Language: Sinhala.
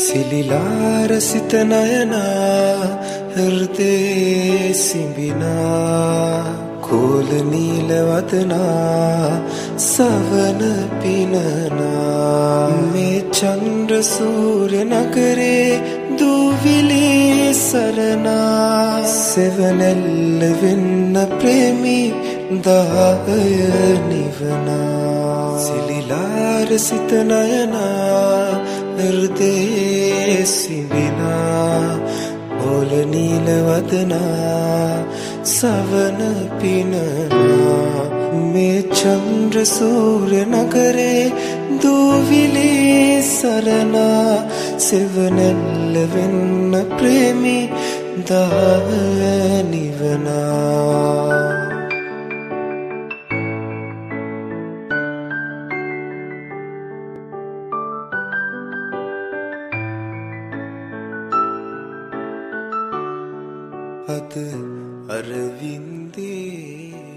සිලිලාර සිත නයනා හෘදේ සිඹිනා කෝල නීල වදනා සවන පිනනා මේ චන්ද්‍ර සූර්ය නගරේ දූවිලි සරණා සෙවණැල්ල වෙන්න ප්‍රේමී දාය නිවනා සිලිලාර සිත නයනා හෘදේ සිඹිනා ඕල නීල වදනා සවන පිනනා මේ චන්ද්‍ර සූර්ය නගරේ දූවිලි සරණා සෙවණැල්ල වෙන්න ප්‍රේමී දාය නිවනා අද අරවින්දේ